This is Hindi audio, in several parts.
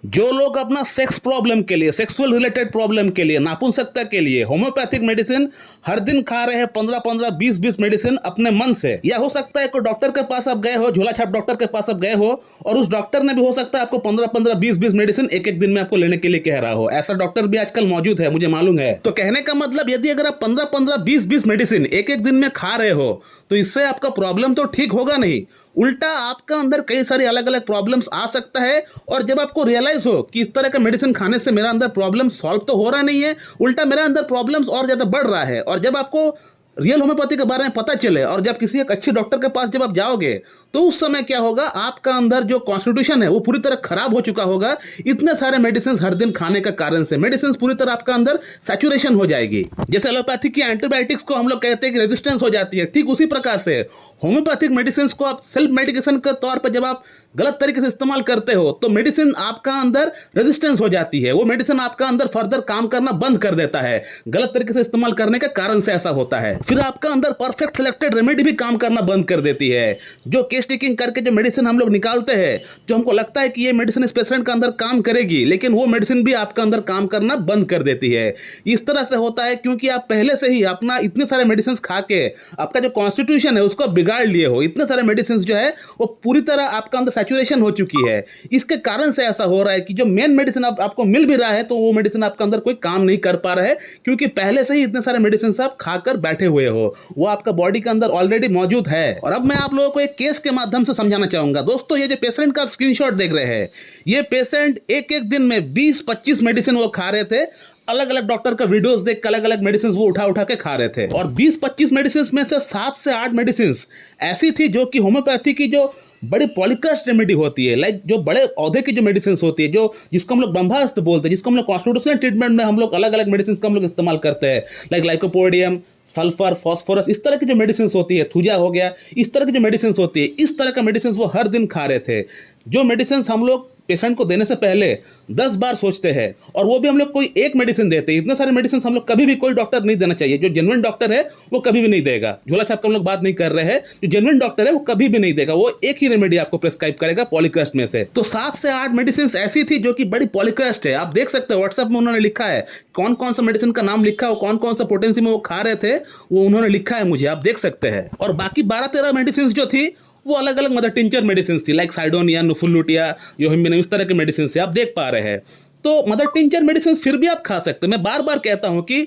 जो लोग अपना सेक्स प्रॉब्लम के लिए, सेक्सुअल रिलेटेड प्रॉब्लम के लिए, नापुंसकता के लिए होम्योपैथिक मेडिसिन हर दिन खा रहे हैं, 15-15, 20-20 मेडिसिन अपने मन से, या हो सकता है कोई डॉक्टर के पास आप गए हो, झोला छाप डॉक्टर के पास आप गए हो और उस डॉक्टर ने भी हो सकता है आपको 15-15, 20-20 मेडिसिन एक एक दिन में आपको लेने के लिए कह रहा हो। ऐसा डॉक्टर भी आजकल मौजूद है, मुझे मालूम है। तो कहने का मतलब, यदि अगर आप 15-15, 20-20 मेडिसिन एक एक दिन में खा रहे हो तो इससे आपका प्रॉब्लम तो ठीक होगा नहीं, उल्टा आपका अंदर कई सारी अलग अलग प्रॉब्लम्स आ सकता है। और जब आपको रियलाइज हो कि इस तरह का मेडिसिन खाने से मेरा अंदर प्रॉब्लम सॉल्व तो हो रहा नहीं है, उल्टा मेरा अंदर प्रॉब्लम्स और ज्यादा बढ़ रहा है, और जब आपको रियल होम्योपैथी के बारे में पता चले और जब किसी एक अच्छे डॉक्टर के पास जब आप जाओगे तो उस समय क्या होगा, आपका अंदर जो कॉन्स्टिट्यूशन है वो पूरी तरह खराब हो चुका होगा। इतने सारे मेडिसिन हर दिन खाने का कारण से मेडिसिन पूरी तरह आपका अंदर सैचुरेशन हो जाएगी। जैसे एलोपैथी की एंटीबायोटिक्स को हम लोग कहते हैं कि रेजिस्टेंस हो जाती है, ठीक उसी प्रकार से होम्योपैथिक मेडिसिन को आप सेल्फ मेडिकेशन के तौर पर जब आप गलत तरीके से इस्तेमाल करते हो तो मेडिसिन आपका अंदर रेजिस्टेंस हो जाती है, वो मेडिसिन आपका अंदर फर्दर काम करना बंद कर देता है, गलत तरीके से इस्तेमाल करने के कारण से ऐसा होता है। फिर आपका अंदर परफेक्ट सिलेक्टेड रेमेडी भी काम करना बंद कर देती है। जो केस टेकिंग करके जो मेडिसिन हम लोग निकालते हैं, जो हमको लगता है कि ये मेडिसिन इस पेशेंट का अंदर काम करेगी, लेकिन वो मेडिसिन भी आपका अंदर काम करना बंद कर देती है। इस तरह से होता है क्योंकि आप पहले से ही अपना इतने सारे मेडिसिन खा के आपका जो कॉन्स्टिट्यूशन है उसको बिगाड़ लिए हो। इतने सारे मेडिसिन जो है वो पूरी तरह आपका अंदर सैचुरेशन हो चुकी है। इसके कारण से ऐसा हो रहा है कि जो मेन मेडिसिन आपको मिल भी रहा है तो वो मेडिसिन आपके अंदर कोई काम नहीं कर पा रहा है, क्योंकि पहले से ही इतने सारे मेडिसिन आप खाकर बैठे हुए हो, वो आपका बॉडी के अंदर ऑलरेडी मौजूद है। और अब मैं आप लोगों को एक केस के माध्यम से समझाना चाहूंगा। दोस्तों, ये जो पेशेंट का आप स्क्रीनशॉट देख रहे हैं, ये पेशेंट एक एक दिन में 20-25 मेडिसिन वो खा रहे थे। अलग अलग डॉक्टर का वीडियोस देख कर अलग अलग मेडिसिन वो उठा उठा के खा रहे थे, और 20-25 मेडिसिन में से 7 से 8 मेडिसिन ऐसी थी जो कि होम्योपैथी की जो बड़ी पॉलीकास्ट रेमेडी होती है, लाइक जो बड़े औधे की जो मेडिसिन होती है, जो जिसको हम लोग ब्रह्मास्त्र बोलते हैं, जिसको हम लोग कॉन्स्टिट्यूशनल ट्रीटमेंट में हम लोग अलग अलग मेडिसिन का हम लोग इस्तेमाल करते हैं, लाइक लाइकोपोडियम, सल्फर, फास्फोरस, इस तरह की जो मेडिसिन होती है, थूजा हो गया, इस तरह की जो मेडिसिन होती है, इस तरह का मेडिसिन वो हर दिन खा रहे थे। जो मेडिसिन हम लोग पेशेंट को देने से पहले 10 बार सोचते हैं, और वो भी हम लोग कोई एक मेडिसिन देते हैं। इतने सारे मेडिसिन हम लोग कभी भी कोई डॉक्टर नहीं देना चाहिए। जो जेन्युइन डॉक्टर है वो कभी भी नहीं देगा। झोला छाप का हम लोग बात नहीं कर रहे हैं, जो जेन्युइन डॉक्टर है वो कभी भी नहीं देगा, वो एक ही रेमेडी आपको प्रेस्क्राइब करेगा पॉलीकास्ट में से। तो 7 से 8 मेडिसिन ऐसी थी जो कि बड़ी पॉलीकास्ट है। आप देख सकते हो व्हाट्सएप में उन्होंने लिखा है कौन कौन सा मेडिसिन का नाम लिखा है, कौन कौन सा पोटेंसी में वो खा रहे थे, वो उन्होंने लिखा है मुझे, आप देख सकते हैं। और बाकी 12-13 मेडिसिन जो थी वो अलग अलग मदर टिंचर मेडिसिन थी, लाइक साइडोनिया, नुफुलुटिया, योहिम्बिन, इस तरह के मेडिसिन से आप देख पा रहे हैं। तो मदर टिंचर मेडिसिन फिर भी आप खा सकते हैं। मैं बार बार कहता हूं कि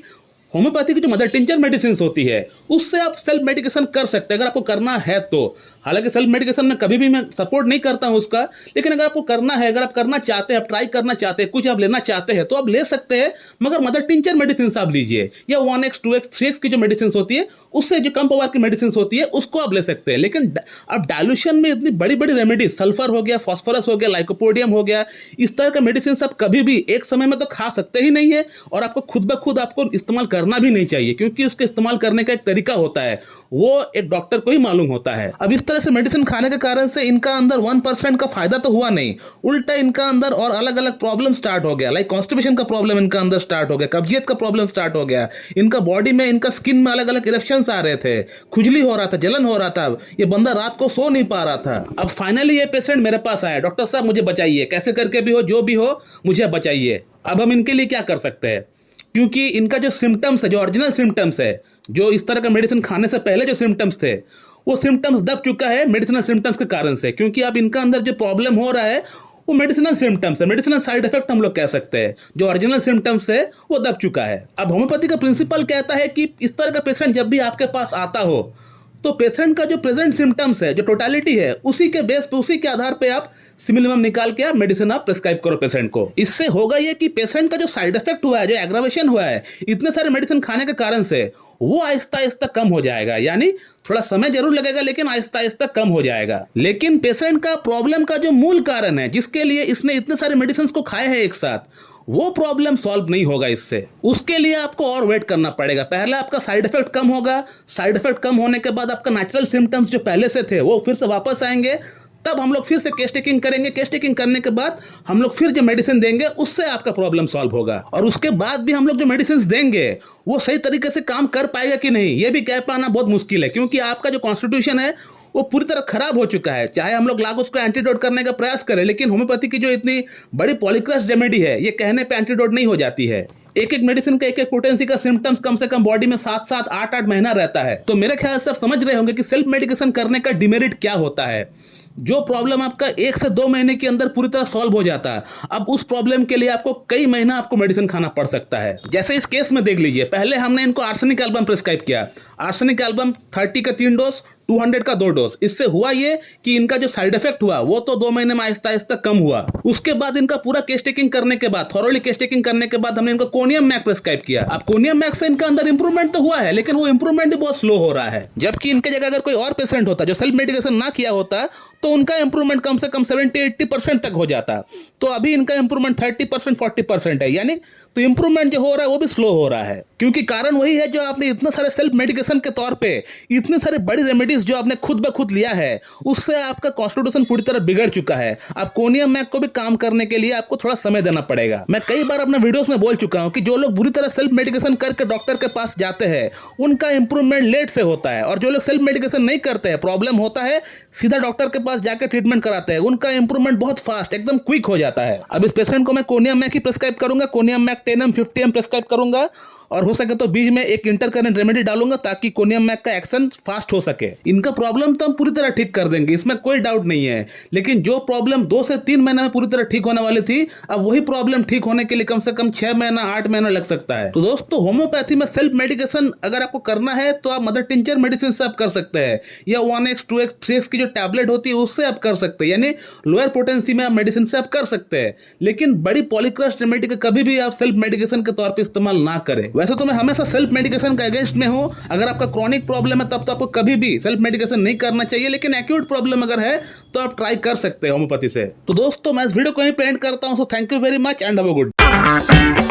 होम्योपैथी की जो मदर टिंचर मेडिसिन होती है उससे आप सेल्फ मेडिकेशन कर सकते हैं अगर आपको करना है तो। हालांकि सेल्फ मेडिकेशन में कभी भी मैं सपोर्ट नहीं करता हूं उसका, लेकिन अगर आपको करना है, अगर आप करना चाहते हैं, आप ट्राई करना चाहते हैं, कुछ आप लेना चाहते हैं तो आप ले सकते हैं, मगर मदर टिंचर मेडिसिन आप लीजिए, या 1x 2x 3x की जो मेडिसिन होती है उससे जो कम पावर की मेडिसिन होती है उसको आप ले सकते हैं। लेकिन अब डायल्यूशन में इतनी बड़ी बड़ी रेमेडी, सल्फर हो गया, फॉस्फोरस हो गया, लाइकोपोडियम हो गया, इस तरह का मेडिसिन आप कभी भी एक समय में तो खा सकते ही नहीं है, और आपको खुद ब खुद आपको इस्तेमाल करना भी नहीं चाहिए, क्योंकि उसके इस्तेमाल करने का एक तरीका होता है, वो एक डॉक्टर को ही मालूम होता है। अब इस तरह से मेडिसिन खाने के कारण से इनका अंदर 1% का फायदा तो हुआ नहीं, उल्टा इनका अंदर और अलग अलग प्रॉब्लम स्टार्ट हो गया, लाइक कॉन्स्टिपेशन का प्रॉब्लम इनका अंदर स्टार्ट हो गया, कब्जियत का प्रॉब्लम स्टार्ट हो गया, इनका बॉडी में, इनका स्किन में अलग अलग इरेप्शंस आ रहे थे, खुजली हो रहा था, जलन हो रहा था, ये बंदा रात को सो नहीं पा रहा था। अब फाइनली ये पेशेंट मेरे पास आया, डॉक्टर साहब मुझे बचाइए, कैसे करके भी हो, जो भी हो मुझे बचाइए। अब हम इनके लिए क्या कर सकते हैं, क्योंकि इनका जो सिम्टम्स है, जो ओरिजिनल सिम्टम्स है, जो इस तरह का मेडिसिन खाने से पहले जो सिम्टम्स थे, वो सिम्टम्स दब चुका है मेडिसिनल सिम्टम्स के कारण से, क्योंकि अब इनका अंदर जो प्रॉब्लम हो रहा है वो मेडिसिनल सिम्टम्स है, मेडिसिनल साइड इफेक्ट हम लोग कह सकते हैं। जो ओरिजिनल सिम्टम्स है वो दब चुका है। अब होम्योपैथी का प्रिंसिपल कहता है कि इस तरह का पेशेंट जब भी आपके पास आता हो तो पेशेंट का जो प्रेजेंट सिम्टम्स है, जो टोटालिटी है, उसी के बेस पे, उसी के आधार पे आप सिमिलम निकाल के आप मेडिसिन आप प्रेस्क्राइब करो पेशेंट को। इससे होगा ये कि पेशेंट का जो साइड इफेक्ट हुआ है, जो एग्रावेशन हुआ है इतने सारे मेडिसिन खाने के कारण से, वो आहिस्ता आहिस्ता कम हो जाएगा। यानी थोड़ा समय जरूर लगेगा, लेकिन आहिस्ता आहिस्ता कम हो जाएगा। लेकिन पेशेंट का प्रॉब्लम का जो मूल कारण है, जिसके लिए इसने इतने सारे मेडिसिन को खाए हैं एक साथ, वो प्रॉब्लम सॉल्व नहीं होगा इससे। उसके लिए आपको और वेट करना पड़ेगा। पहले आपका साइड इफेक्ट कम होगा, साइड इफेक्ट कम होने के बाद आपका नेचुरल सिम्टम्स जो पहले से थे वो फिर से वापस आएंगे, तब हम लोग फिर से केस टेकिंग करेंगे। केस टेकिंग करने के बाद हम लोग फिर जो मेडिसिन देंगे उससे आपका प्रॉब्लम सॉल्व होगा, और उसके बाद भी हम लोग जो मेडिसिन देंगे वो सही तरीके से काम कर पाएगा कि नहीं, ये भी कह पाना बहुत मुश्किल है, क्योंकि आपका जो कॉन्स्टिट्यूशन है वो पूरी तरह खराब हो चुका है। चाहे हम लोग लाख उसको एंटीडोट करने का प्रयास करें, लेकिन होम्योपैथी की जो इतनी बड़ी पॉलीक्रश रेमेडी है, ये कहने पे एंटीडोट नहीं हो जाती है। एक एक मेडिसिन का एक एक पोटेंसी का सिम्टम्स कम से कम बॉडी में 7-7, 8-8 महीना रहता है। तो मेरे ख्याल से आप समझ रहे होंगे कि सेल्फ मेडिकेशन करने का डिमेरिट क्या होता है। जो प्रॉब्लम आपका 1 से 2 महीने के अंदर पूरी तरह सॉल्व हो जाता है, अब उस प्रॉब्लम के लिए आपको कई महीना आपको मेडिसिन खाना पड़ सकता है। जैसे इस केस में देख लीजिए, पहले हमने इनको आर्सेनिक एल्बम प्रिस्क्राइब किया। आर्सेनिक एल्बम 30 का 3 डोज, 200 का 2 डोज। इससे हुआ ये कि इनका जो साइड इफेक्ट हुआ वो तो 2 महीने में आहिस्ता आहिस्ता कम हुआ। उसके बाद इनका पूरा केस टेकिंग करने के बाद, थॉरोली केस टेकिंग करने के बाद हमने इनको कोनियम मैक प्रिस्क्राइब किया। अब कोनियम मैक से इनका अंदर इंप्रूवमेंट तो हुआ है, लेकिन वो इंप्रूवमेंट भी बहुत स्लो हो रहा है। जबकि इनके जगह अगर कोई और पेशेंट होता जो सेल्फ मेडिकेशन ना किया होता तो उनका इंप्रूवमेंट कम से कम 70-80% तक हो जाता। तो अभी इनका इंप्रूवमेंट 30%, 40% है, यानी तो इंप्रूवमेंट जो हो रहा है वो भी स्लो हो रहा है। क्योंकि कारण वही है, जो आपने इतने सारे सेल्फ मेडिकेशन के तौर पे इतनी सारी बड़ी रेमेडीज जो आपने खुद ब खुद लिया है, उससे आपका कॉन्स्टिट्यूशन पूरी तरह बिगड़ चुका है। अब कोनियम मैक को भी काम करने के लिए आपको थोड़ा समय देना पड़ेगा। मैं कई बार अपने वीडियोस में बोल चुका हूं कि जो लोग बुरी तरह सेल्फ मेडिकेशन करके डॉक्टर के पास जाते हैं, उनका इंप्रूवमेंट लेट से होता है। और जो लोग सेल्फ मेडिकेशन नहीं करते हैं, प्रॉब्लम होता है, सीधा डॉक्टर के पास जाकर ट्रीटमेंट कराते हैं, उनका इंप्रूवमेंट बहुत फास्ट, एकदम क्विक हो जाता है। अब इस पेशेंट को मैं कोनियम मैक ही प्रिस्क्राइब करूंगा, conium mac 10 mg 50 mg prescribe करूंगा, और हो सके तो बीच में एक इंटरकरेंट रेमेडी डालूंगा ताकि कोनियम मैक का एक्शन फास्ट हो सके। इनका प्रॉब्लम तो हम पूरी तरह ठीक कर देंगे, इसमें कोई डाउट नहीं है। लेकिन जो प्रॉब्लम 2 से 3 महीने में पूरी तरह ठीक होने वाली थी, अब वही प्रॉब्लम ठीक होने के लिए कम से कम 6 महीना 8 महीना लग सकता है। तो दोस्तों, होम्योपैथी में सेल्फ मेडिकेशन अगर आपको करना है तो आप मदर टिंचर मेडिसिन से आप कर सकते हैं, या 1x 2x 3x की जो टैबलेट होती है उससे आप कर सकते हैं, यानी लोअर पोटेंसी में आप मेडिसिन से आप कर सकते हैं। लेकिन बड़ी पॉलीक्रश रेमेडी का कभी भी आप सेल्फ मेडिकेशन के तौर पर इस्तेमाल ना करें। वैसे तो मैं हमेशा सेल्फ मेडिकेशन का अगेंस्ट में हूं। अगर आपका क्रॉनिक प्रॉब्लम है तब तो आपको कभी भी सेल्फ मेडिकेशन नहीं करना चाहिए, लेकिन एक्यूट प्रॉब्लम अगर है तो आप ट्राई कर सकते हैं होम्योपैथी से। तो दोस्तों, मैं इस वीडियो को यहीं पे एंड करता हूं। So thank you very much and have a good day.